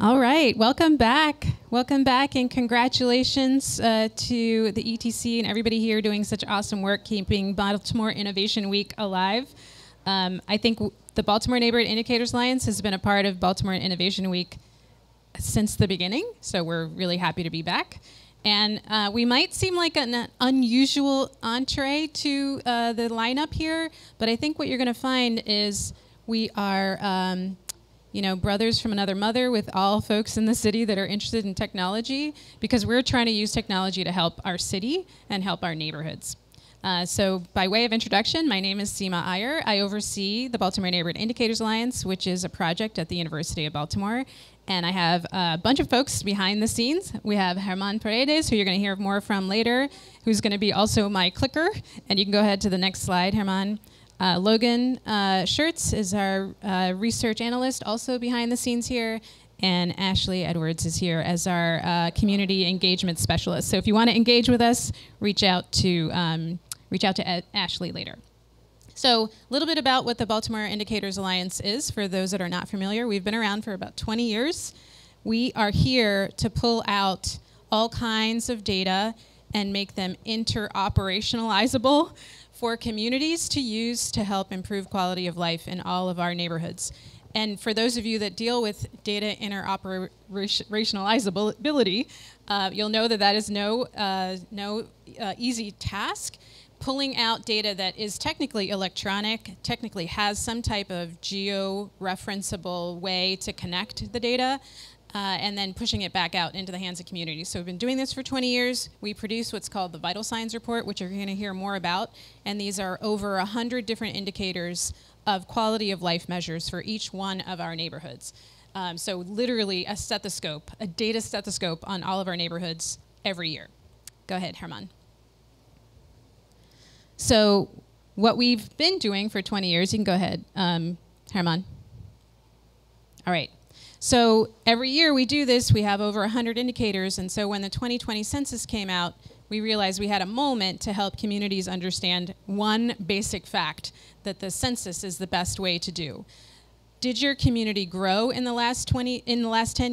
All right, welcome back. Welcome back, and congratulations to the ETC and everybody here doing such awesome work keeping Baltimore Innovation Week alive. I think the Baltimore Neighborhood Indicators Alliance has been a part of Baltimore Innovation Week since the beginning, so we're really happy to be back. And we might seem like an unusual entree to the lineup here, but I think what you're going to find is we are brothers from another mother with all folks in the city that are interested in technology, because we're trying to use technology to help our city and help our neighborhoods. So by way of introduction, my name is Seema Iyer. I oversee the Baltimore Neighborhood Indicators Alliance, which is a project at the University of Baltimore. And I have a bunch of folks behind the scenes. We have Germán Paredes, who you're going to hear more from later, who's going to be also my clicker. And you can go ahead to the next slide, Germán. Logan Schertz is our research analyst, also behind the scenes here. And Ashley Edwards is here as our community engagement specialist. So if you want to engage with us, reach out to Ashley later. So a little bit about what the Baltimore Indicators Alliance is, for those that are not familiar. We've been around for about 20 years. We are here to pull out all kinds of data and make them interoperationalizable for communities to use to help improve quality of life in all of our neighborhoods. And for those of you that deal with data interoperationalizability, you'll know that that is no easy task. Pulling out data that is technically electronic, technically has some type of geo-referenceable way to connect the data, and then pushing it back out into the hands of communities. So we've been doing this for 20 years. We produce what's called the Vital Signs Report, which you're going to hear more about. And these are over 100 different indicators of quality of life measures for each one of our neighborhoods. So literally a stethoscope, a data stethoscope on all of our neighborhoods every year. Go ahead, Germán. So what we've been doing for 20 years, you can go ahead, Germán. All right. So every year we do this. We have over 100 indicators. And so when the 2020 census came out, we realized we had a moment to help communities understand one basic fact, that the census is the best way to do. Did your community grow in the last 10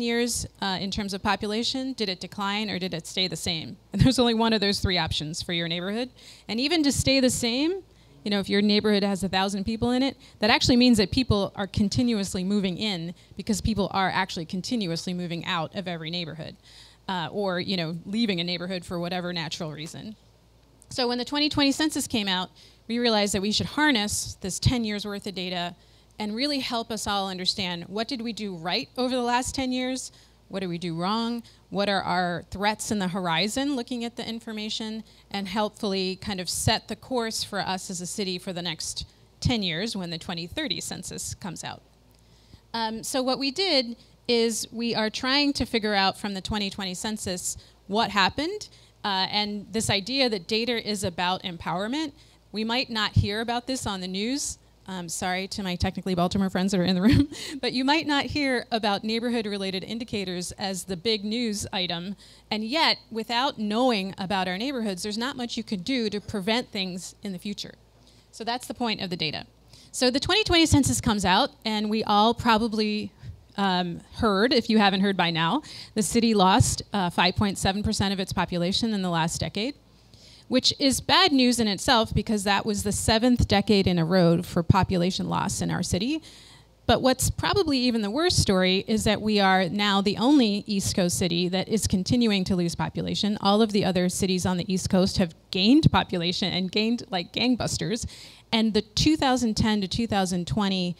years in terms of population? Did it decline, or did it stay the same? And there's only one of those three options for your neighborhood. And even to stay the same, you know, if your neighborhood has 1,000 people in it, that actually means that people are continuously moving in, because people are actually continuously moving out of every neighborhood, or, you know, leaving a neighborhood for whatever natural reason. So when the 2020 census came out, we realized that we should harness this 10 years worth of data and really help us all understand, what did we do right over the last 10 years? What did we do wrong? What are our threats in the horizon, looking at the information, and helpfully kind of set the course for us as a city for the next 10 years when the 2030 census comes out. So what we did is we are trying to figure out from the 2020 census what happened, and this idea that data is about empowerment. We might not hear about this on the news. Sorry to my technically Baltimore friends that are in the room, but you might not hear about neighborhood-related indicators as the big news item, and yet, without knowing about our neighborhoods, there's not much you can do to prevent things in the future. So that's the point of the data. So the 2020 census comes out, and we all probably heard, if you haven't heard by now, the city lost 5.7% of its population in the last decade, which is bad news in itself, because that was the 7th decade in a row for population loss in our city. But what's probably even the worst story is that we are now the only East Coast city that is continuing to lose population. All of the other cities on the East Coast have gained population, and gained like gangbusters. And the 2010 to 2020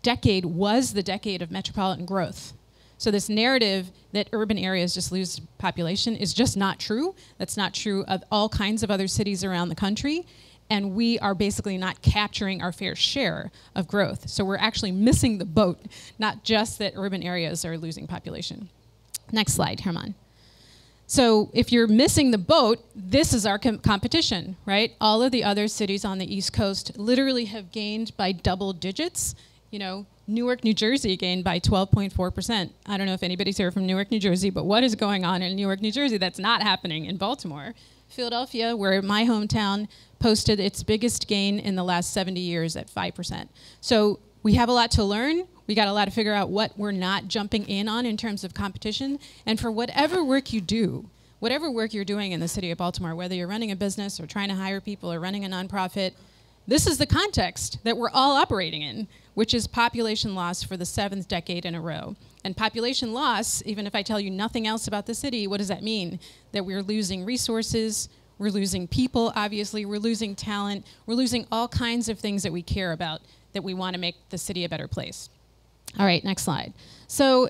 decade was the decade of metropolitan growth. So this narrative that urban areas just lose population is just not true. That's not true of all kinds of other cities around the country. And we are basically not capturing our fair share of growth. So we're actually missing the boat, not just that urban areas are losing population. Next slide, Germán. So if you're missing the boat, this is our competition, right? All of the other cities on the East Coast literally have gained by double digits. You know, Newark, New Jersey gained by 12.4%. I don't know if anybody's here from Newark, New Jersey, but what is going on in Newark, New Jersey that's not happening in Baltimore? Philadelphia, where my hometown, posted its biggest gain in the last 70 years at 5%. So we have a lot to learn. We got to figure out what we're not jumping in on in terms of competition. And for whatever work you do, whatever work you're doing in the city of Baltimore, whether you're running a business or trying to hire people or running a nonprofit, this is the context that we're all operating in, which is population loss for the 7th decade in a row. And population loss, even if I tell you nothing else about the city, what does that mean? That we're losing resources, we're losing people, obviously, we're losing talent, we're losing all kinds of things that we care about, that we want to make the city a better place. All right, next slide. So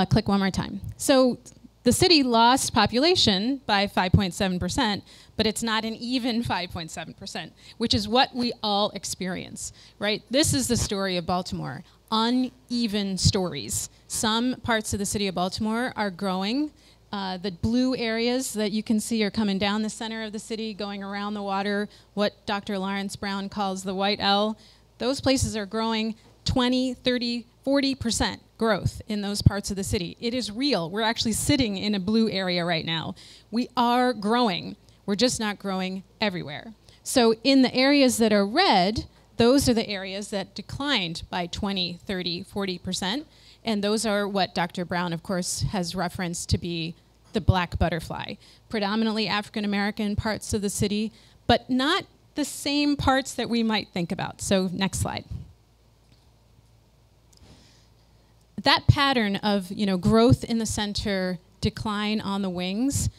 click one more time. So the city lost population by 5.7%, but it's not an even 5.7%, which is what we all experience, right? This is the story of Baltimore, uneven stories. Some parts of the city of Baltimore are growing. The blue areas that you can see are coming down the center of the city, going around the water, what Dr. Lawrence Brown calls the white L. Those places are growing 20, 30, 40% growth in those parts of the city. It is real. We're actually sitting in a blue area right now. We are growing. We're just not growing everywhere. So in the areas that are red, those are the areas that declined by 20, 30, 40%. And those are what Dr. Brown, of course, has referenced to be the black butterfly. Predominantly African-American parts of the city, but not the same parts that we might think about. So next slide. That pattern of growth in the center, decline on the wings,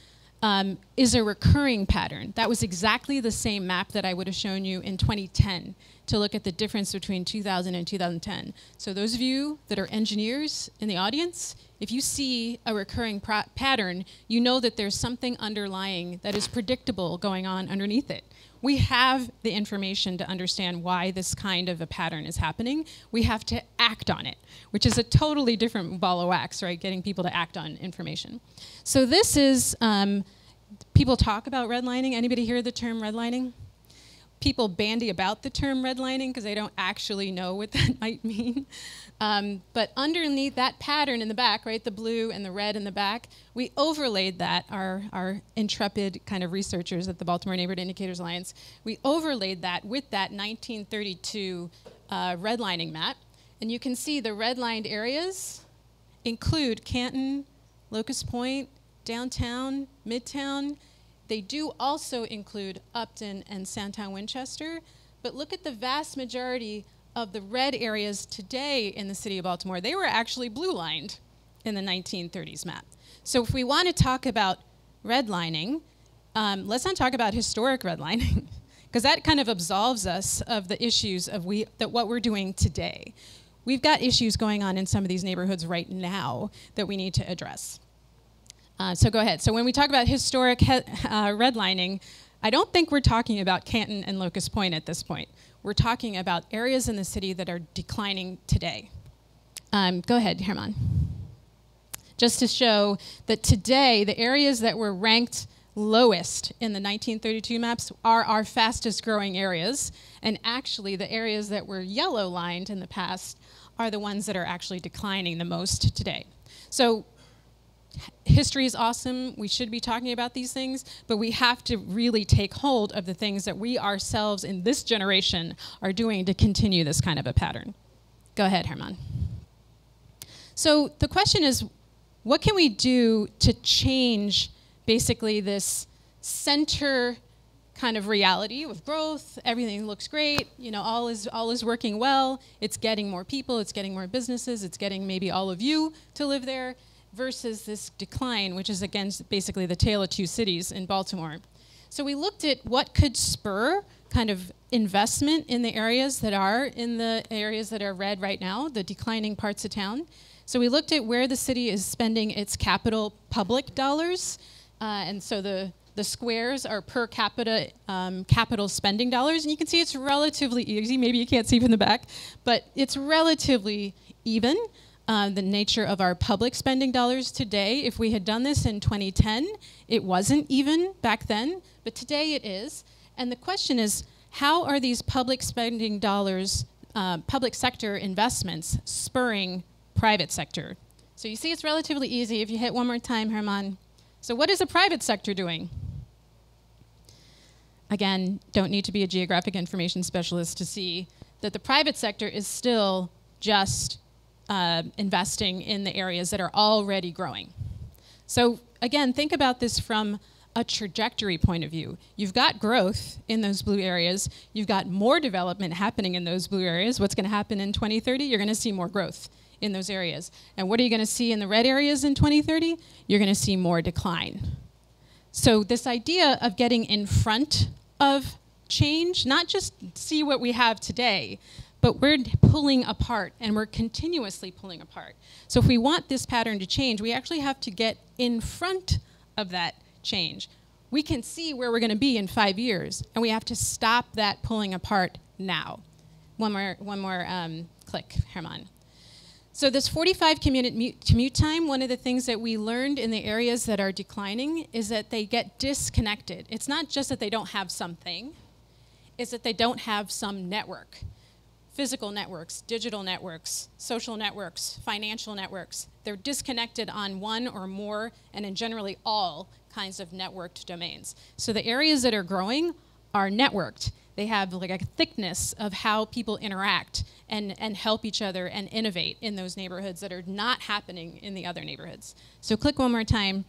is a recurring pattern. That was exactly the same map that I would have shown you in 2010 to look at the difference between 2000 and 2010. So those of you that are engineers in the audience, if you see a recurring pattern, you know that there's something underlying that is predictable going on underneath it. We have the information to understand why this kind of a pattern is happening. We have to act on it, which is a totally different ball of wax, right? Getting people to act on information. So this is, people talk about redlining. Anybody hear the term redlining? People bandy about the term redlining because they don't actually know what that might mean. But underneath that pattern in the back, right, the blue and the red in the back, we overlaid that, our intrepid kind of researchers at the Baltimore Neighborhood Indicators Alliance, we overlaid that with that 1932 redlining map. And you can see the redlined areas include Canton, Locust Point, downtown, Midtown. They do also include Upton and Sandtown Winchester, but look at the vast majority of the red areas today in the city of Baltimore. They were actually blue-lined in the 1930s map. So if we want to talk about redlining, let's not talk about historic redlining, because that kind of absolves us of the issues of what we're doing today. We've got issues going on in some of these neighborhoods right now that we need to address. So go ahead. So when we talk about historic redlining, I don't think we're talking about Canton and Locust Point at this point. We're talking about areas in the city that are declining today. Go ahead, Herman. Just to show that today, the areas that were ranked lowest in the 1932 maps are our fastest growing areas. And actually, the areas that were yellow lined in the past are the ones that are actually declining the most today. So history is awesome. We should be talking about these things, but we have to really take hold of the things that we ourselves in this generation are doing to continue this kind of a pattern. Go ahead, Herman. So the question is, what can we do to change basically this center kind of reality of growth? Everything looks great, all is working well. It's getting more people, it's getting more businesses, it's getting maybe all of you to live there, versus this decline, which is against basically the tale of two cities in Baltimore. So we looked at what could spur kind of investment in the areas that are red right now, the declining parts of town. So we looked at where the city is spending its capital public dollars, and so the squares are per capita capital spending dollars, and you can see it's relatively easy. Maybe you can't see from the back, but it's relatively even. The nature of our public spending dollars today. If we had done this in 2010, it wasn't even back then, but today it is. And the question is, how are these public spending dollars, public sector investments, spurring private sector? So you see it's relatively easy if you hit one more time, Herman. So what is the private sector doing? Again, don't need to be a geographic information specialist to see that the private sector is still just investing in the areas that are already growing. So again, think about this from a trajectory point of view. You've got growth in those blue areas. You've got more development happening in those blue areas. What's going to happen in 2030? You're going to see more growth in those areas. And what are you going to see in the red areas in 2030? You're going to see more decline. So this idea of getting in front of change, not just see what we have today, but we're pulling apart, and we're continuously pulling apart. So if we want this pattern to change, we actually have to get in front of that change. We can see where we're going to be in 5 years, and we have to stop that pulling apart now. One more click, Herman. So this 45 commute time, one of the things that we learned in the areas that are declining is that they get disconnected. It's not just that they don't have something, it's that they don't have some network. Physical networks, digital networks, social networks, financial networks. They're disconnected on one or more, and in generally all kinds of networked domains. So the areas that are growing are networked. They have like a thickness of how people interact and help each other and innovate in those neighborhoods that are not happening in the other neighborhoods. So click one more time.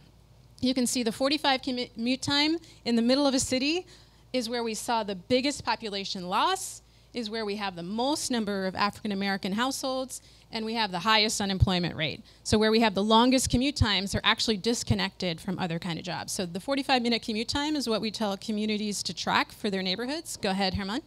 You can see the 45 commute time in the middle of a city is where we saw the biggest population loss, is where we have the most number of African American households, and we have the highest unemployment rate. So where we have the longest commute times, they're actually disconnected from other kind of jobs. So the 45-minute commute time is what we tell communities to track for their neighborhoods. Go ahead, Herman.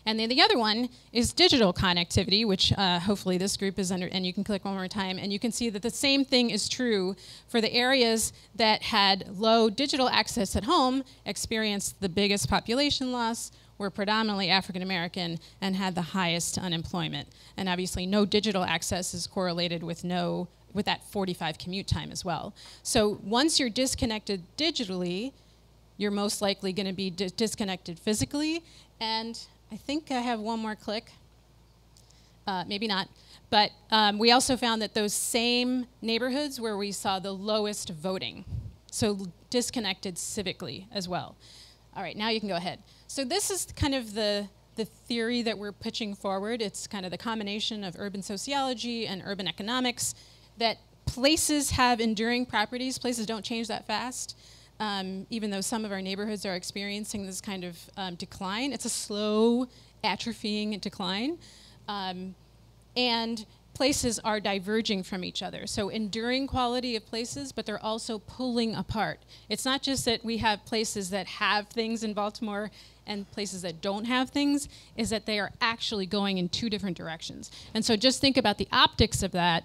And then the other one is digital connectivity, which hopefully this group is under, and you can click one more time, and you can see that the same thing is true for the areas that had low digital access at home, experienced the biggest population loss, were predominantly African American, and had the highest unemployment. And obviously no digital access is correlated with that 45 commute time as well. So once you're disconnected digitally, you're most likely going to be disconnected physically. And I think I have one more click. Maybe not. But we also found that those same neighborhoods where we saw the lowest voting, so disconnected civically as well. All right, now you can go ahead. So this is kind of the theory that we're pitching forward. It's kind of the combination of urban sociology and urban economics, that places have enduring properties. Places don't change that fast, even though some of our neighborhoods are experiencing this kind of decline. It's a slow atrophying decline. And places are diverging from each other. So enduring quality of places, but they're also pulling apart. It's not just that we have places that have things in Baltimore and places that don't have things, is that they are actually going in two different directions. And so just think about the optics of that.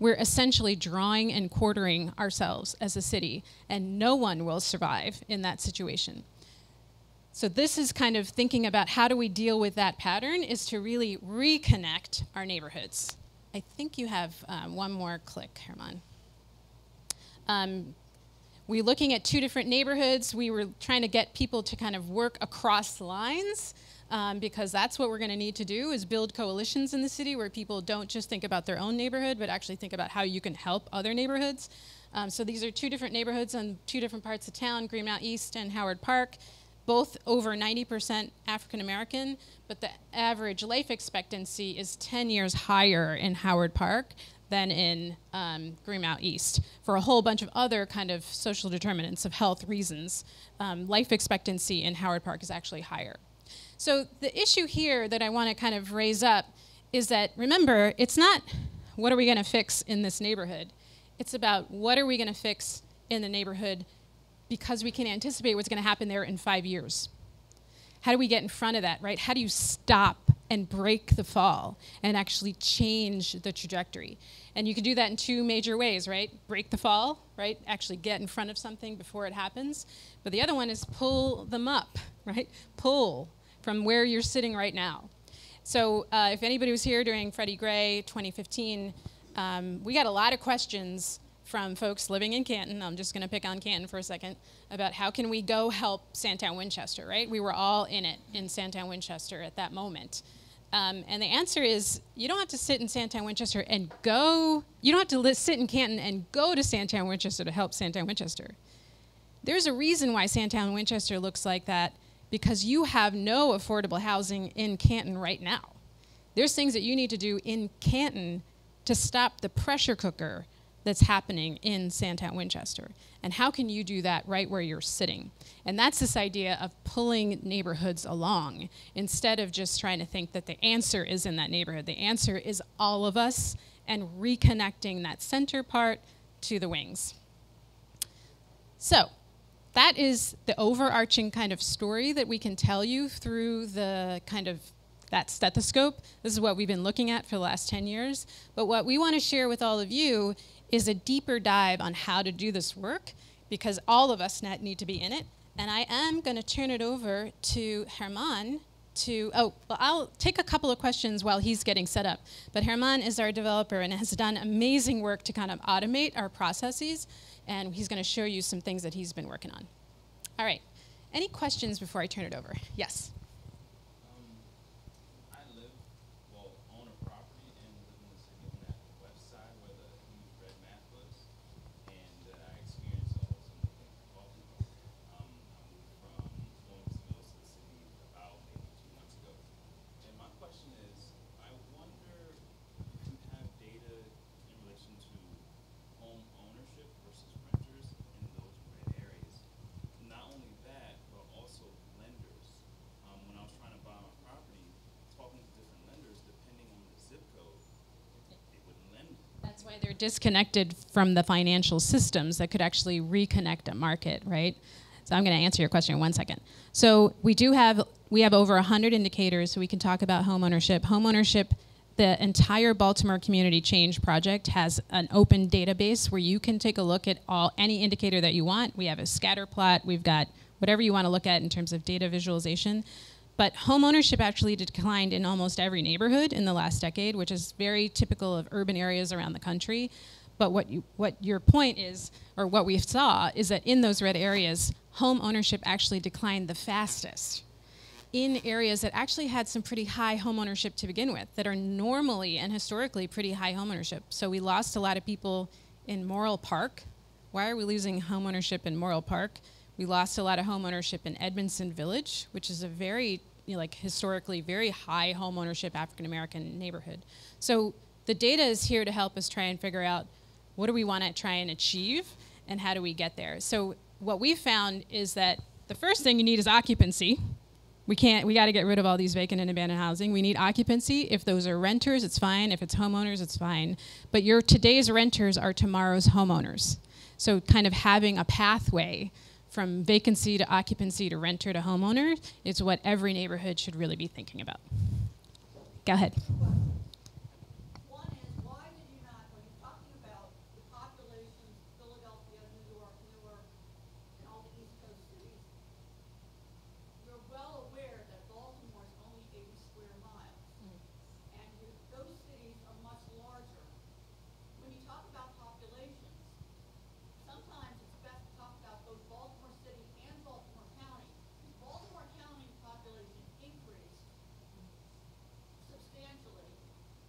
We're essentially drawing and quartering ourselves as a city, and no one will survive in that situation. So this is kind of thinking about how do we deal with that pattern, is to really reconnect our neighborhoods. I think you have one more click, Herman. We're looking at two different neighborhoods. We were trying to get people to kind of work across lines, because that's what we're going to need to do, is build coalitions in the city where people don't just think about their own neighborhood, but actually think about how you can help other neighborhoods. So these are two different neighborhoods in two different parts of town, Greenmount East and Howard Park. Both over 90% African American, but the average life expectancy is 10 years higher in Howard Park than in Greenmount East. For a whole bunch of other kind of social determinants of health reasons, life expectancy in Howard Park is actually higher. So the issue here that I want to kind of raise up is that, remember, it's not what are we going to fix in this neighborhood. It's about what are we going to fix in the neighborhood, because we can anticipate what's going to happen there in 5 years. How do we get in front of that, right? How do you stop and break the fall and actually change the trajectory? And you can do that in two major ways, right? Break the fall, right? Actually get in front of something before it happens. But the other one is pull them up, right? Pull from where you're sitting right now. So if anybody was here during Freddie Gray 2015, we got a lot of questions from folks living in Canton. I'm just going to pick on Canton for a second, about how can we go help Sandtown Winchester, right? We were all in it in Sandtown Winchester at that moment. And the answer is, you don't have to sit in Sandtown Winchester and go, you don't have to sit in Canton and go to Sandtown Winchester to help Sandtown Winchester. There's a reason why Sandtown Winchester looks like that, because you have no affordable housing in Canton right now. There's things that you need to do in Canton to stop the pressure cooker that's happening in Sandtown Winchester. And how can you do that right where you're sitting? And that's this idea of pulling neighborhoods along instead of just trying to think that the answer is in that neighborhood. The answer is all of us and reconnecting that center part to the wings. So that is the overarching kind of story that we can tell you through the kind of that stethoscope. This is what we've been looking at for the last 10 years. But what we want to share with all of you is a deeper dive on how to do this work, because all of us need to be in it. And I am going to turn it over to Herman to, well, I'll take a couple of questions while he's getting set up. But Herman is our developer and has done amazing work to kind of automate our processes. And he's going to show you some things that he's been working on. All right. Any questions before I turn it over? Yes. They're disconnected from the financial systems that could actually reconnect a market, right? So I'm going to answer your question in 1 second. So we have over 100 indicators, so we can talk about homeownership. Homeownership, the entire Baltimore Community Change Project has an open database where you can take a look at any indicator that you want. We have a scatter plot. We've got whatever you want to look at in terms of data visualization. But homeownership actually declined in almost every neighborhood in the last decade, which is very typical of urban areas around the country. But what your point is, or what we saw, is that in those red areas, home ownership actually declined the fastest in areas that actually had some pretty high home ownership to begin with, that are normally and historically pretty high home ownership. So we lost a lot of people in Morrill Park. Why are we losing home ownership in Morrill Park? We lost a lot of home ownership in Edmondson Village, which is a very, historically very high home ownership African-American neighborhood. So the data is here to help us try and figure out what do we want to try and achieve and how do we get there. So what we found is that the first thing you need is occupancy. We got to get rid of all these vacant and abandoned housing. We need occupancy. If those are renters, it's fine. If it's homeowners, it's fine. But today's renters are tomorrow's homeowners. So kind of having a pathway from vacancy to occupancy to renter to homeowner is what every neighborhood should really be thinking about. Go ahead. One is, why did you not, when you're talking about the populations, Philadelphia, New York, Newark, and all the East Coast cities, you're well aware that Baltimore is only 80 square miles. And those cities are much larger. When you talk about populations, sometimes it's best to talk about both Baltimore City and Baltimore County. Baltimore County population increased substantially.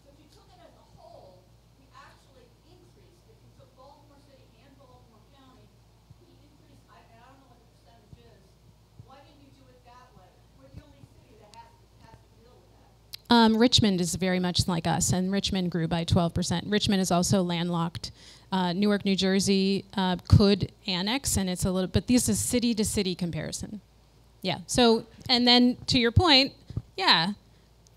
So if you took it as a whole, we actually increased. If you took Baltimore City and Baltimore County, we increased, I don't know what the percentage is. Why didn't you do it that way? We're the only city that has to deal with that. Richmond is very much like us, and Richmond grew by 12%. Richmond is also landlocked. Newark, New Jersey could annex, and it's a little, but this is city-to-city comparison. Yeah, so, and then to your point, yeah,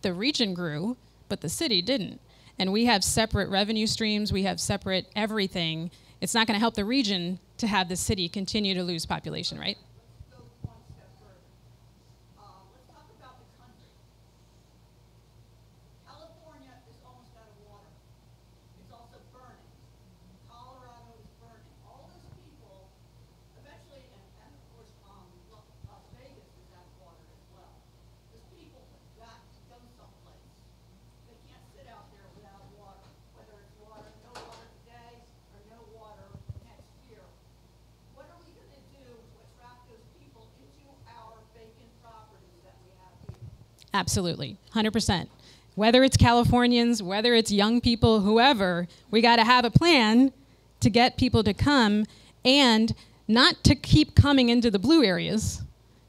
the region grew, but the city didn't. And we have separate revenue streams, we have separate everything. It's not gonna help the region to have the city continue to lose population, right? Let's go one step further. Let's talk about the country. California is almost out of water. It's also burning. Colorado is burning. All those people, eventually, and of course, Las Vegas is out of water as well. Those people have got to go someplace. They can't sit out there without water, whether it's water, no water today, or no water next year. What are we going to do to attract those people into our vacant properties that we have here? Absolutely, 100%. Whether it's Californians, whether it's young people, whoever, we got to have a plan to get people to come, and not to keep coming into the blue areas,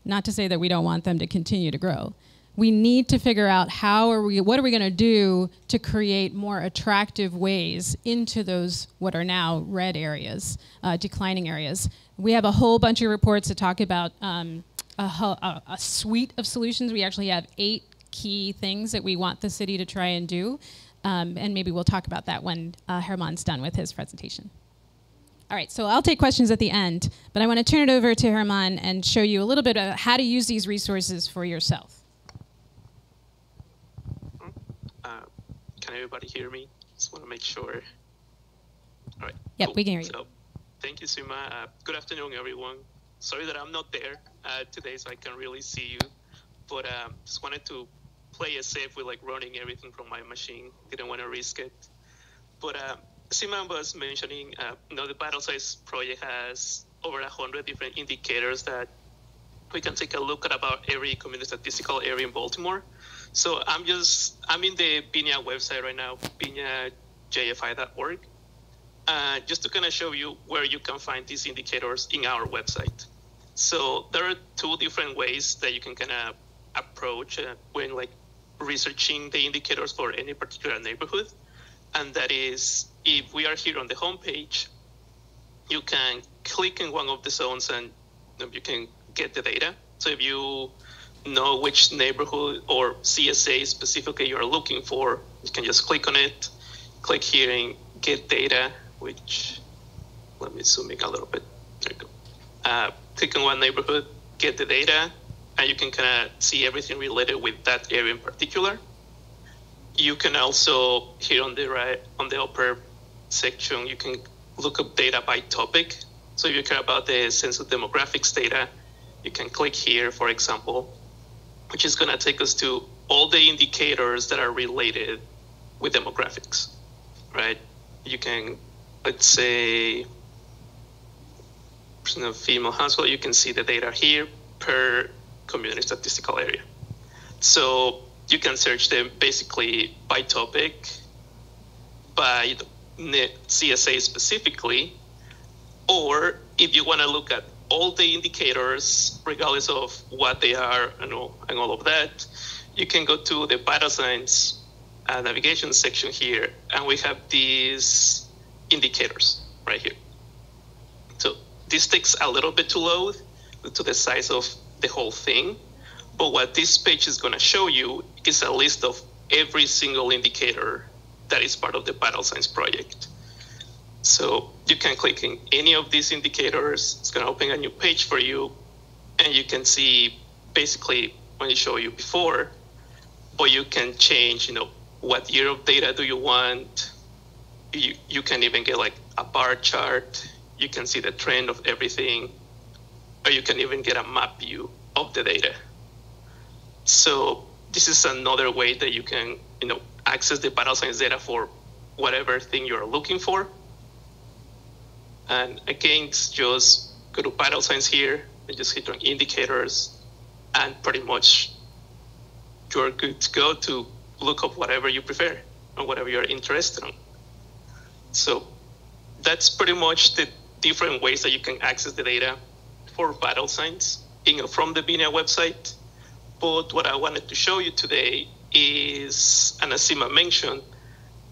not to say that we don't want them to continue to grow, we need to figure out what are we going to do to create more attractive ways into those what are now red areas, declining areas. We have a whole bunch of reports that talk about a suite of solutions. We actually have 8 key things that we want the city to try and do. And maybe we'll talk about that when Herman's done with his presentation. All right, so I'll take questions at the end, but I want to turn it over to Herman and show you a little bit of how to use these resources for yourself. Can everybody hear me? Just want to make sure. All right. Yep, cool. we can hear you. So, thank you, Sima. Good afternoon, everyone. Sorry that I'm not there today, so I can't really see you. But just wanted to play it safe with like running everything from my machine. Didn't want to risk it. But Sima was mentioning, the Battle Size project has over 100 different indicators that we can take a look at about every community statistical area in Baltimore. So I'm in the BNIA website right now, bniajfi.org, just to kind of show you where you can find these indicators in our website. So there are 2 different ways that you can kind of approach when like researching the indicators for any particular neighborhood. And that is, if we are here on the homepage, you can click in one of the zones and you can get the data. So if you know which neighborhood or CSA specifically you're looking for, you can just click on it, click here and get data, which, let me zoom in a little bit. There you go. Click on one neighborhood, get the data, and you can kind of see everything related with that area in particular. You can also, here on the right, on the upper section, you can look up data by topic. So if you care about the census demographics data, you can click here, for example, which is going to take us to all the indicators that are related with demographics, right? You can, let's say, percent of female household, you can see the data here per community statistical area. So you can search them basically by topic, by CSA specifically, or if you want to look at all the indicators, regardless of what they are and all of that, you can go to the vital signs navigation section here, and we have these indicators right here. So this takes a little bit to load to the size of the whole thing, but what this page is going to show you is a list of every single indicator that is part of the Vital Signs project. So you can click in any of these indicators. It's going to open a new page for you, and you can see basically what I showed you before, but you can change, what year of data do you want? You can even get like a bar chart. You can see the trend of everything, or you can even get a map view of the data. So this is another way that you can, access the Vital Signs data for whatever thing you're looking for. And again, it's just go to Vital Signs here and just hit on indicators, and pretty much you're good to go to look up whatever you prefer or whatever you're interested in. So that's pretty much the different ways that you can access the data for Vital Signs from the BNIA website. But what I wanted to show you today is, and as Sima mentioned,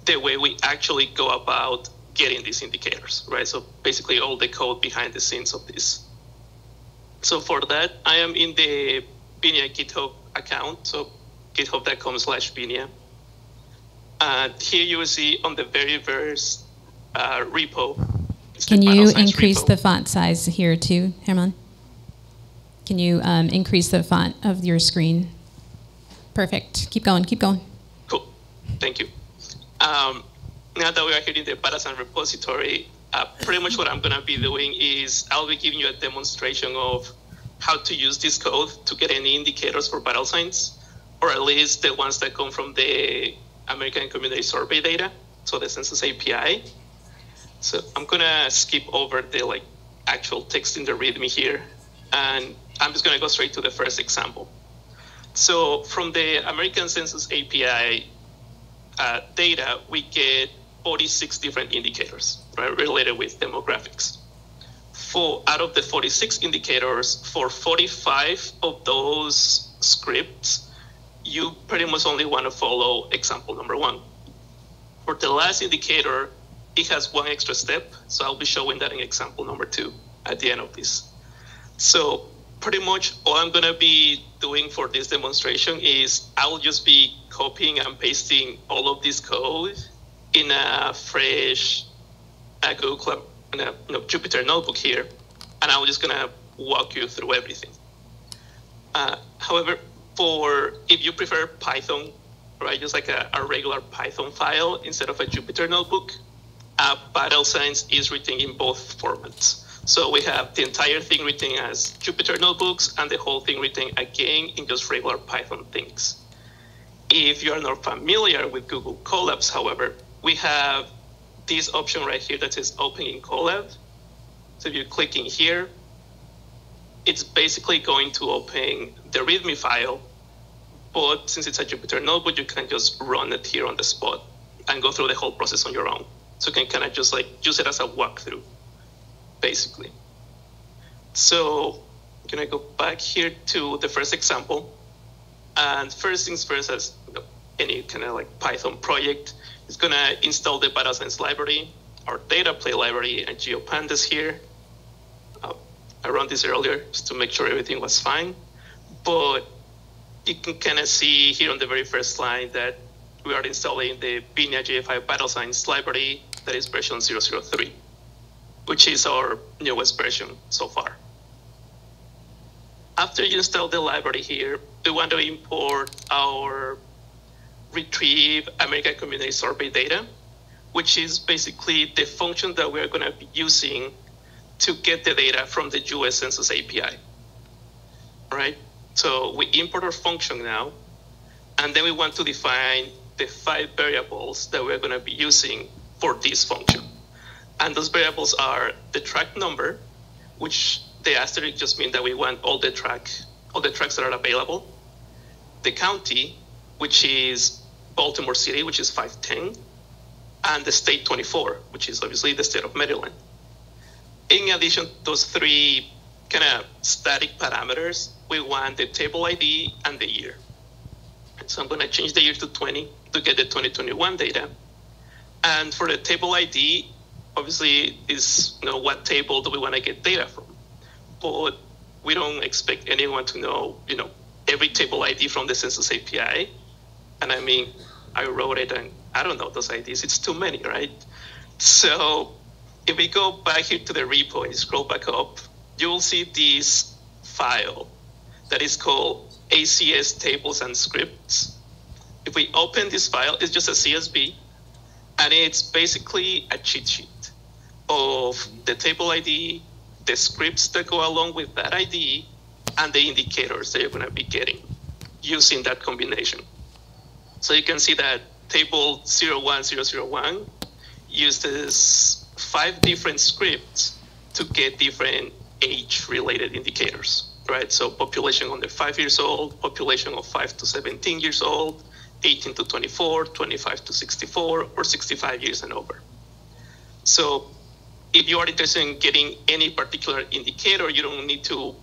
the way we actually go about getting these indicators, right? So basically all the code behind the scenes of this. So for that, I am in the BNIA GitHub account, so github.com/BNIA. And here you will see on the very first repo. Can you increase the font size here too, Herman? Can you increase the font of your screen? Perfect. Keep going, keep going. Cool. Thank you. Now that we are here in the Vital Signs repository, pretty much what I'm going to be doing is I'll be giving you a demonstration of how to use this code to get any indicators for Vital Signs, or at least the ones that come from the American Community Survey data, so the Census API. So I'm going to skip over the actual text in the README here, and I'm just going to go straight to the first example. So from the American Census API data, we get 46 different indicators, right, related with demographics. Out of the 46 indicators, for 45 of those scripts, you pretty much only want to follow example number 1. For the last indicator, it has one extra step, so I'll be showing that in example number 2 at the end of this. So pretty much all I'm gonna be doing for this demonstration is I'll just be copying and pasting all of this code in a fresh Google, Jupyter notebook here, and I'm just gonna walk you through everything. However, if you prefer Python, right, just like a regular Python file instead of a Jupyter notebook, Battle Signs is written in both formats. So we have the entire thing written as Jupyter notebooks and the whole thing written again in just regular Python things. If you're not familiar with Google Colabs, however, we have this option right here that says Open in Colab. So if you click in here, it's basically going to open the README file, but since it's a Jupyter notebook, you can just run it here on the spot and go through the whole process on your own. So you can kind of just like use it as a walkthrough, basically. So I'm gonna go back here to the first example. And first things first, as any kind of like Python project, it's gonna install the Battle Signs library, our data play library, and GeoPandas here. I ran this earlier just to make sure everything was fine. But you can kind of see here on the very first line that we are installing the BNIA JFI Battle Signs library that is version 003, which is our newest version so far. After you install the library here, we want to import our retrieve American Community Survey data, which is basically the function that we're going to be using to get the data from the US Census API. All right, so we import our function now, and then we want to define the 5 variables that we're going to be using for this function. And those variables are the track number, which the asterisk just means that we want all the tracks that are available. The county, which is Baltimore City, which is 510, and the state 24, which is obviously the state of Maryland. In addition to those 3 kind of static parameters, we want the table ID and the year. So I'm going to change the year to 20 to get the 2021 data. And for the table ID, obviously is what table do we want to get data from? But we don't expect anyone to know every table ID from the Census API. And I mean, I wrote it and I don't know those IDs. It's too many, right? So if we go back here to the repo and scroll back up, you will see this file that is called ACS tables and scripts. If we open this file, it's just a CSV, and it's basically a cheat sheet of the table ID, the scripts that go along with that ID, and the indicators that you're going to be getting using that combination. So you can see that table 01001 uses 5 different scripts to get different age-related indicators, right? So population under 5 years old, population of 5 to 17 years old, 18 to 24, 25 to 64, or 65 years and over. So if you are interested in getting any particular indicator, you don't need to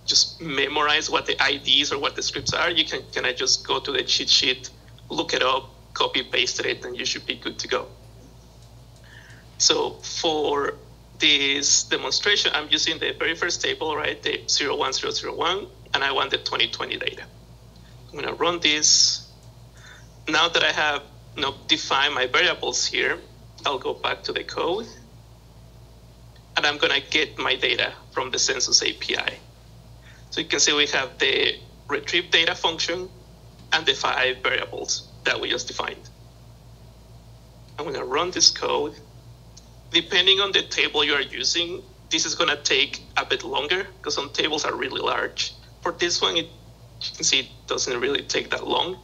just memorize what the IDs or what the scripts are. You can kind of just go to the cheat sheet, look it up, copy, paste it, and you should be good to go. So for this demonstration, I'm using the very first table, right, the 01001, and I want the 2020 data. I'm going to run this. Now that I have defined my variables here, I'll go back to the code, and I'm going to get my data from the Census API. So you can see we have the retrieve data function and the 5 variables that we just defined. I'm going to run this code. Depending on the table you are using, this is going to take a bit longer because some tables are really large. For this one, you can see it doesn't really take that long.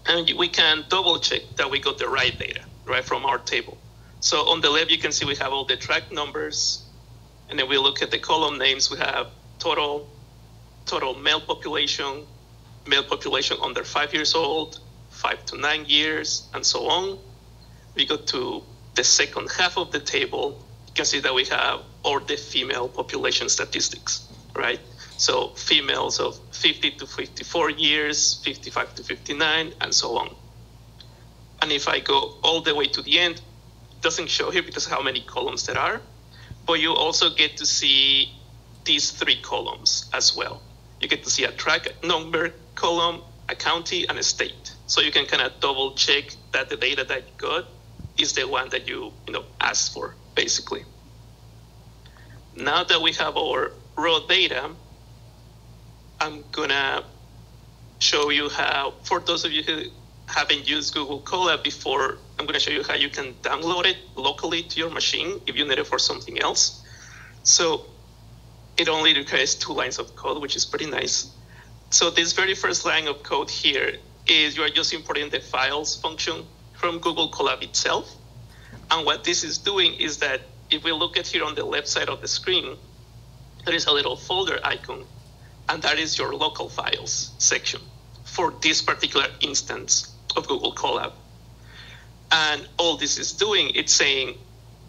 And we can double check that we got the right data, right, from our table. So on the left, you can see we have all the track numbers. And then we look at the column names. We have total male population under 5 years old, 5 to 9 years, and so on. We go to the second half of the table. You can see that we have all the female population statistics, right? So females of 50 to 54 years, 55 to 59, and so on. And if I go all the way to the end, it doesn't show here because of how many columns there are, but you also get to see these 3 columns as well. You get to see a track number column, a county, and a state. So you can kind of double check that the data that you got is the one that you asked for, basically. Now that we have our raw data, I'm gonna show you how, for those of you who haven't used Google Colab before, I'm gonna show you how you can download it locally to your machine if you need it for something else. So it only requires 2 lines of code, which is pretty nice. So this very first line of code here is you are just importing the files function from Google Colab itself. And what this is doing is that if we look at here on the left side of the screen, there is a little folder icon, and that is your local files section for this particular instance of Google Colab. And all this is doing, it's saying,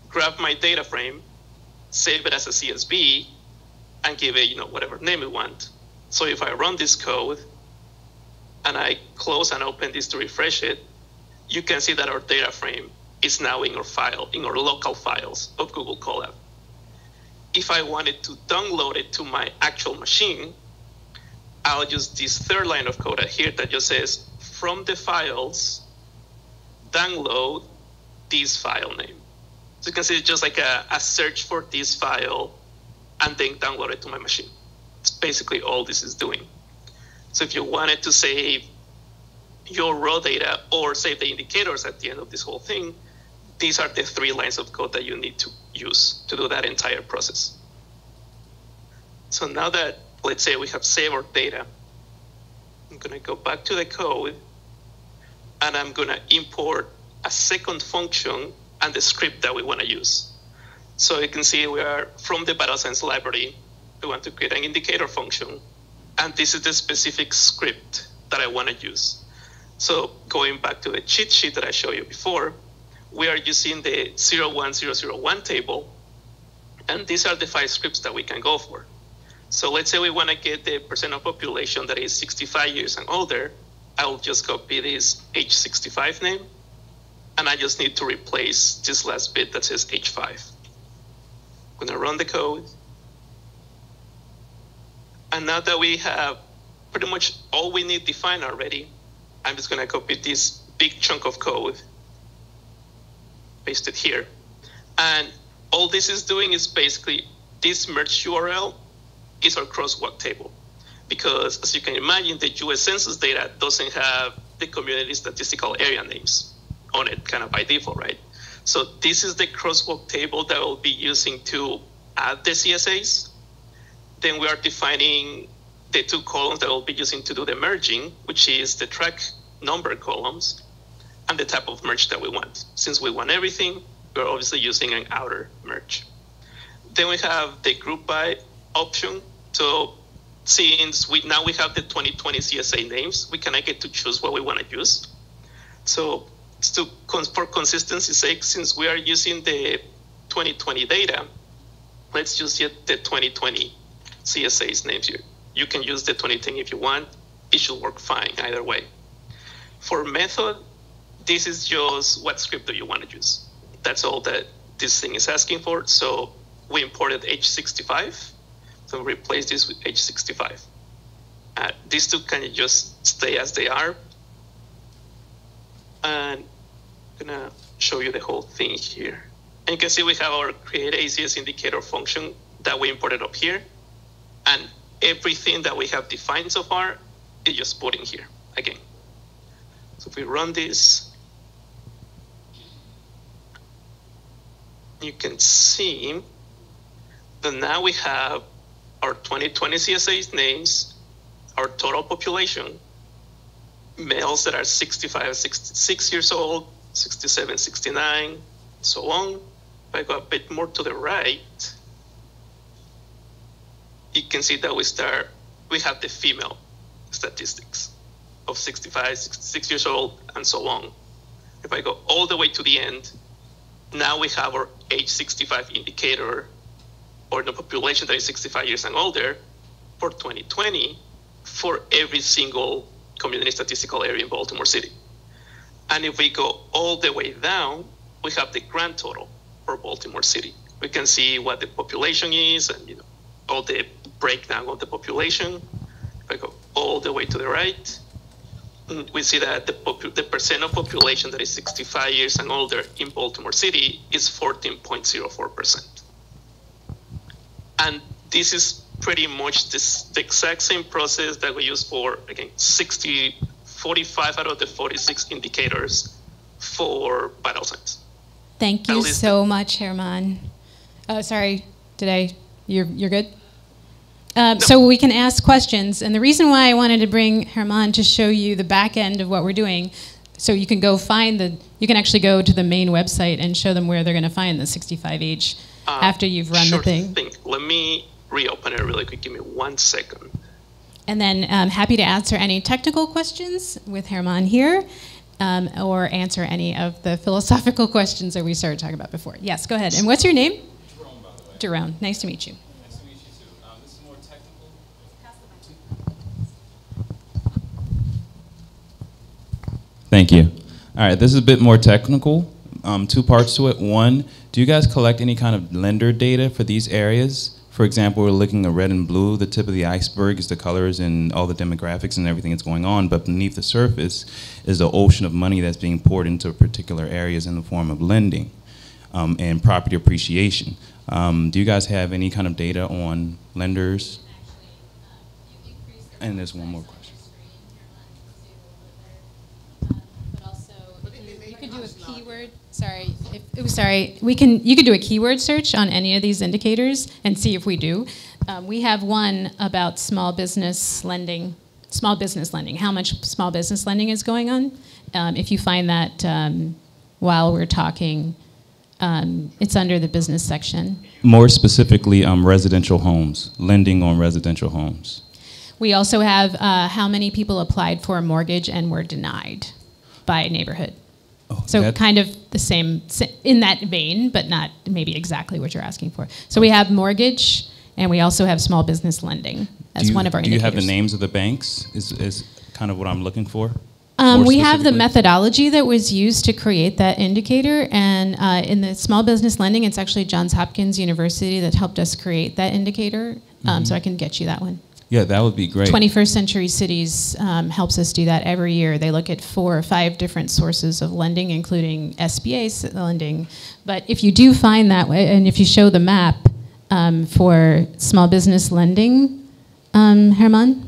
grab my data frame, save it as a CSV, and give it whatever name you want. So if I run this code, and I close and open this to refresh it, you can see that our data frame is now in our file, in our local files of Google Colab. If I wanted to download it to my actual machine, I'll use this 3rd line of code here that just says, from the files, download this file name. So you can see it's just like a search for this file and then download it to my machine. It's basically all this is doing. So if you wanted to save your raw data or save the indicators at the end of this whole thing, these are the 3 lines of code that you need to use to do that entire process. So now that, let's say we have saved our data, I'm gonna go back to the code and I'm gonna import a second function and the script that we wanna use. So you can see we are from the Battle Science library, we want to create an indicator function, and this is the specific script that I wanna use. So going back to the cheat sheet that I showed you before, we are using the 01001 table, and these are the 5 scripts that we can go for. So let's say we want to get the percent of population that is 65 years and older. I'll just copy this age 65 name, and I just need to replace this last bit that says age 5. I'm going to run the code. And now that we have pretty much all we need defined already, I'm just going to copy this big chunk of code, paste it here. And all this is doing is basically this merge URL is our crosswalk table. Because as you can imagine, the US Census data doesn't have the community statistical area names on it kind of by default, right? So this is the crosswalk table that we'll be using to add the CSAs. Then we are defining the 2 columns that we'll be using to do the merging, which is the track number columns and the type of merge that we want. Since we want everything, we're obviously using an outer merge. Then we have the group by option. So since we have the 2020 CSA names, we kind of get to choose what we want to use. So for consistency's sake, since we are using the 2020 data, let's just get the 2020 CSA's names here. You can use the 2010 if you want. It should work fine either way. For method, this is just what script do you want to use. That's all that this thing is asking for. So we imported H65. So replace this with H65. These 2 can just stay as they are. And I'm gonna show you the whole thing here. And you can see we have our create ACS indicator function that we imported up here. And everything that we have defined so far is just put in here again. So if we run this, you can see that now we have our 2020 CSA names, our total population, males that are 65, 66 years old, 67, 69, so on. If I go a bit more to the right, you can see that we have the female statistics of 65, 66 years old, and so on. If I go all the way to the end, now we have our age 65 indicator, or the population that is 65 years and older, for 2020 for every single community statistical area in Baltimore City. And if we go all the way down, we have the grand total for Baltimore City. We can see what the population is and all the breakdown of the population. If I go all the way to the right, we see that the percent of population that is 65 years and older in Baltimore City is 14.04%. And this is pretty much the exact same process that we use for, again, 45 out of the 46 indicators for vital signs. Thank you so much, Herman. Oh, sorry, you're good? No. So we can ask questions, and the reason why I wanted to bring Herman to show you the back end of what we're doing, so you can go you can actually go to the main website and show them where they're going to find the 65 age after you've run the thing. Let me reopen it really quick, give me 1 second. And then I'm happy to answer any technical questions with Herman here, or answer any of the philosophical questions that we started talking about before. Yes, go ahead. And what's your name? Jerome, by the way. Jerome, nice to meet you. Nice to meet you too. This is more technical. Thank you. All right, this is a bit more technical. 2 parts to it. One, do you guys collect any kind of lender data for these areas? For example, we're looking at red and blue. The tip of the iceberg is the colors and all the demographics and everything that's going on, but beneath the surface is the ocean of money that's being poured into particular areas in the form of lending and property appreciation. Do you guys have any kind of data on lenders? And there's one more question. You could do a keyword. You could do a keyword search on any of these indicators and see if we do. We have one about small business lending, how much small business lending is going on. If you find that while we're talking, it's under the business section. More specifically, residential homes, lending on residential homes. We also have how many people applied for a mortgage and were denied by neighborhood. Oh, so kind of the same, in that vein, but not maybe exactly what you're asking for. So we have mortgage, and we also have small business lending as one of our indicators. Do you have the names of the banks is kind of what I'm looking for? We have the methodology that was used to create that indicator, and in the small business lending, it's actually Johns Hopkins University that helped us create that indicator, so I can get you that one. Yeah, that would be great. 21st Century Cities helps us do that every year. They look at 4 or 5 different sources of lending, including SBA lending. But if you do find that way, and if you show the map for small business lending, Herman?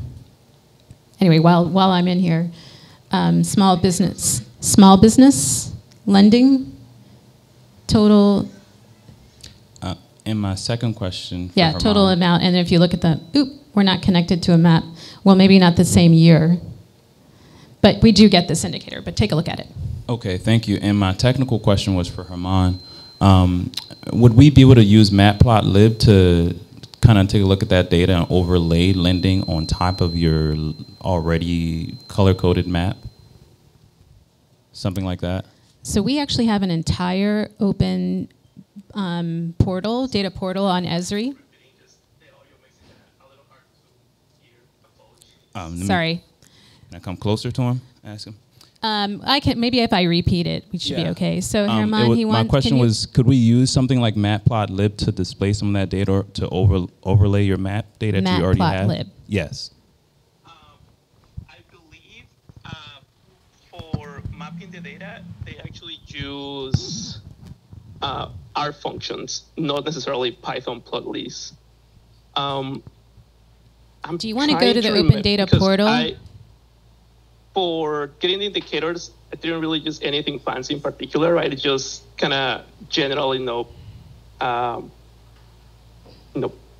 Anyway, while I'm in here, small business lending, total. And my second question. Yeah, total amount. And if you look at we're not connected to a map. Well, maybe not the same year. But we do get this indicator, but take a look at it. Okay, thank you. And my technical question was for Herman. Would we be able to use matplotlib to kind of take a look at that data and overlay lending on top of your already color-coded map? Something like that? So we actually have an entire open data portal on Esri. Sorry. Can I come closer to him? Ask him. I can maybe if I repeat it, we should be okay. So Herman, my question was, could we use something like matplotlib to display some of that data or to overlay your map data that you already have? Matplotlib. Yes. I believe for mapping the data, they actually use R functions, not necessarily Python pluglist. Do you want to go to the Open Data Portal? For getting the indicators, I didn't really use anything fancy in particular, right? It's just kind of general,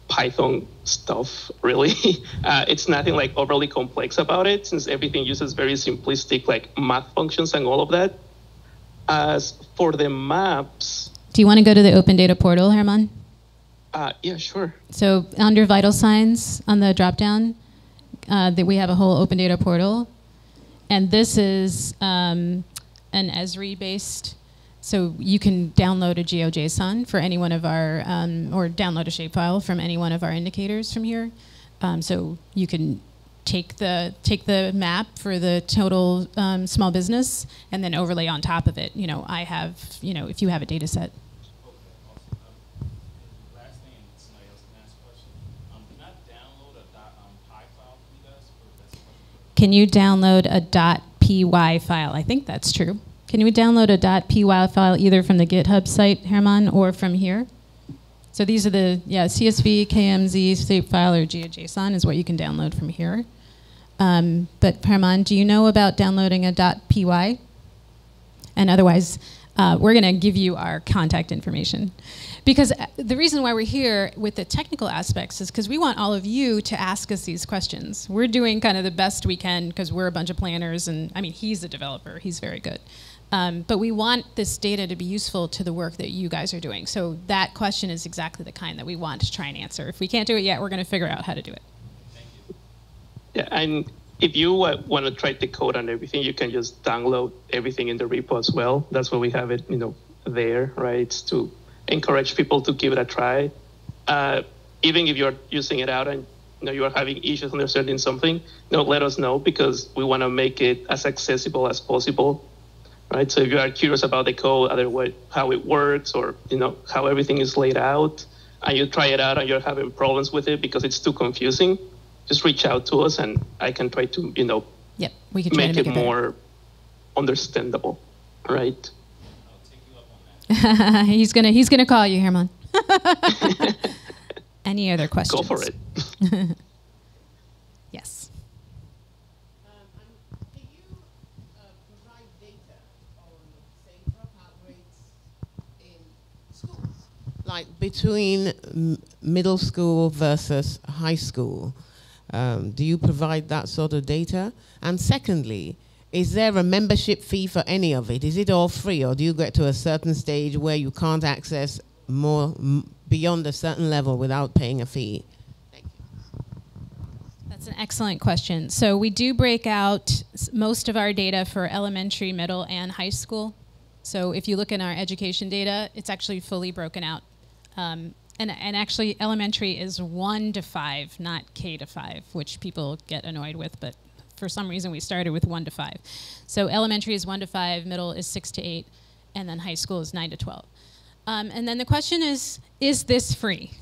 Python stuff, really. It's nothing like overly complex about it, since everything uses very simplistic like math functions and all of that. As for the maps. Do you want to go to the Open Data Portal, Herman? Yeah, sure. So under vital signs on the dropdown, that we have a whole Open Data Portal. And this is an Esri-based, so you can download a GeoJSON for any one of our, or download a shapefile from any one of our indicators from here. So you can take the map for the total small business and then overlay on top of it. I have, if you have a data set. Can you download a .py file? I think that's true. Can you download a .py file either from the GitHub site, Herman, or from here? So these are the, CSV, KMZ, shapefile, or GeoJSON is what you can download from here. But Herman, do you know about downloading a .py? And otherwise, we're going to give you our contact information. Because the reason why we're here with the technical aspects is because we want all of you to ask us these questions. We're doing kind of the best we can because we're a bunch of planners, and I mean, he's a developer, he's very good. But we want this data to be useful to the work that you guys are doing. So that question is exactly the kind that we want to try and answer. If we can't do it yet, we're going to figure out how to do it. Thank you. Yeah, and if you want to try the code and everything, you can just download everything in the repo as well. That's why we have it, there, right? It's to encourage people to give it a try. Even if you're using it out and you are having issues understanding something, let us know, because we want to make it as accessible as possible, right? So if you are curious about the code, otherwise how it works, or how everything is laid out, and you try it out and you're having problems with it because it's too confusing, just reach out to us and I can try to yep, we can try make to make it more understandable, right? He's gonna call you, Herman. Any other questions? Go for it. Yes. Can you provide data on, say, dropout rates in schools? Like between middle school versus high school. Do you provide that sort of data? And secondly, is there a membership fee for any of it? Is it all free, or do you get to a certain stage where you can't access more beyond a certain level without paying a fee? Thank you. That's an excellent question. So we do break out most of our data for elementary, middle, and high school. So if you look in our education data, it's actually fully broken out. And actually, elementary is 1 to 5, not K to 5, which people get annoyed with, but for some reason we started with 1 to 5. So elementary is 1 to 5, middle is 6 to 8, and then high school is 9 to 12. And then the question is this free?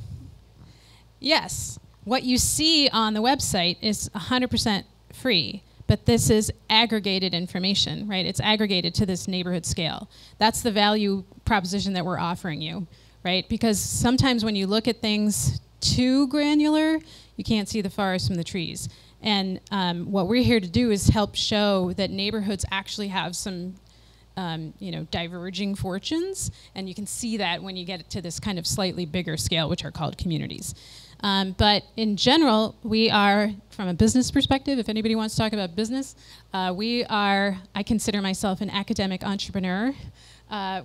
Yes. What you see on the website is 100% free, but this is aggregated information, right? It's aggregated to this neighborhood scale. That's the value proposition that we're offering you, right? Because sometimes when you look at things too granular, you can't see the forest from the trees. And what we're here to do is help show that neighborhoods actually have some diverging fortunes, and you can see that when you get to this kind of slightly bigger scale, which are called communities. But in general, we are, from a business perspective, if anybody wants to talk about business, I consider myself an academic entrepreneur.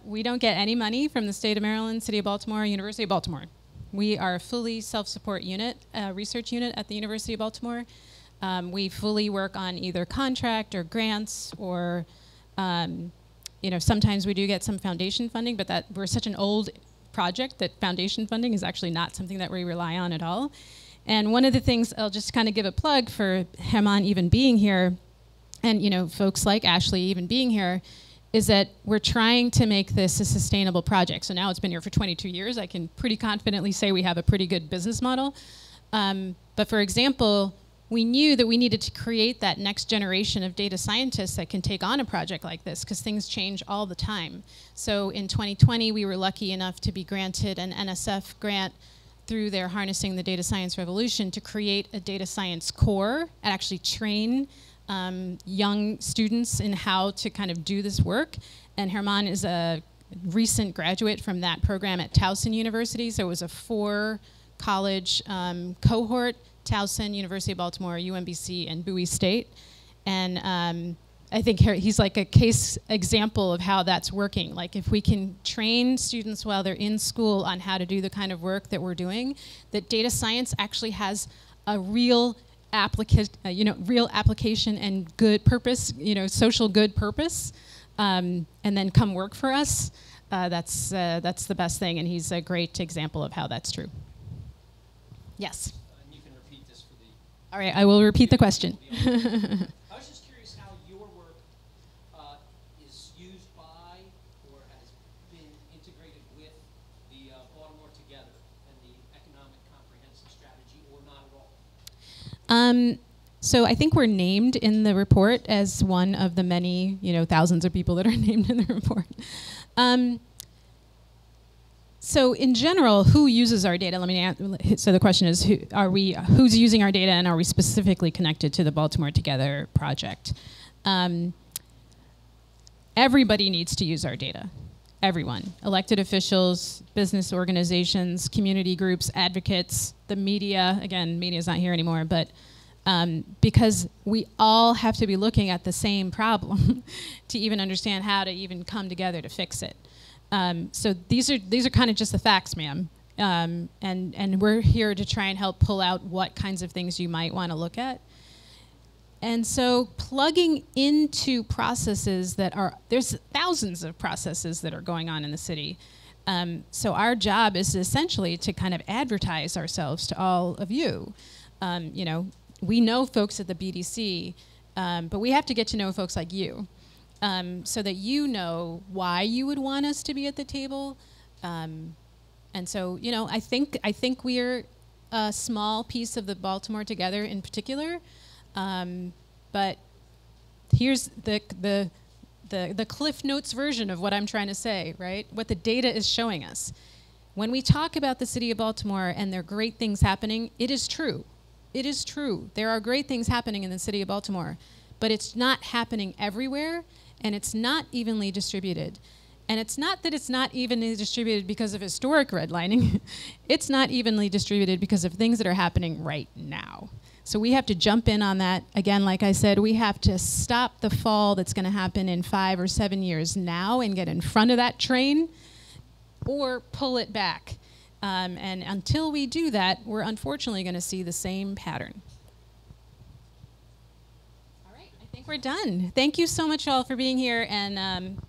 We don't get any money from the state of Maryland, City of Baltimore, University of Baltimore. We are a fully self-support unit, research unit at the University of Baltimore. We fully work on either contract or grants, or sometimes we do get some foundation funding, but that we're such an old project that foundation funding is actually not something that we rely on at all. And one of the things, I'll just kind of give a plug for Herman even being here, and folks like Ashley even being here, is that we're trying to make this a sustainable project. So now it's been here for 22 years. I can pretty confidently say we have a pretty good business model. But for example, we knew that we needed to create that next generation of data scientists that can take on a project like this, because things change all the time. So in 2020, we were lucky enough to be granted an NSF grant through their Harnessing the Data Science Revolution to create a data science core and actually train young students in how to kind of do this work. And Herman is a recent graduate from that program at Towson University. So it was a 4-college cohort: Towson, University of Baltimore, UMBC, and Bowie State. And I think he's like a case example of how that's working. Like, if we can train students while they're in school on how to do the kind of work that we're doing, that data science actually has a real real application and good purpose, social good purpose, and then come work for us. That's the best thing, and he's a great example of how that's true. Yes. You can repeat this for the All right, I will repeat the question. I was just curious how your work is used by or has been integrated with the Baltimore Together and the economic comprehensive strategy, or not at all. So I think we're named in the report as one of the many, thousands of people that are named in the report. So in general, who uses our data? So the question is, who's using our data, and are we specifically connected to the Baltimore Together project? Everybody needs to use our data. Everyone. Elected officials, business organizations, community groups, advocates, the media. Again, media's not here anymore, but because we all have to be looking at the same problem to even understand how to even come together to fix it. So these are kind of just the facts, ma'am. And we're here to try and help pull out what kinds of things you might want to look at. And so plugging into processes there's thousands of processes that are going on in the city. So our job is essentially to kind of advertise ourselves to all of you. We know folks at the BDC, but we have to get to know folks like you. So that you know why you would want us to be at the table. And so, I think we're a small piece of the Baltimore Together in particular. But here's the Cliff Notes version of what I'm trying to say, right? What the data is showing us. When we talk about the city of Baltimore and there are great things happening, it is true. It is true. There are great things happening in the city of Baltimore, but it's not happening everywhere. And it's not evenly distributed. And it's not that it's not evenly distributed because of historic redlining. It's not evenly distributed because of things that are happening right now. So we have to jump in on that. Again, like I said, we have to stop the fall that's going to happen in 5 or 7 years now and get in front of that train, or pull it back. And until we do that, we're unfortunately going to see the same pattern. I think we're done. Thank you so much all for being here, and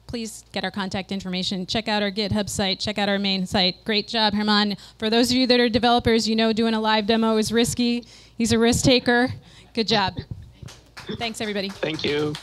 please get our contact information. Check out our GitHub site. Check out our main site. Great job, Herman. For those of you that are developers, doing a live demo is risky. He's a risk taker. Good job. Thanks, everybody. Thank you.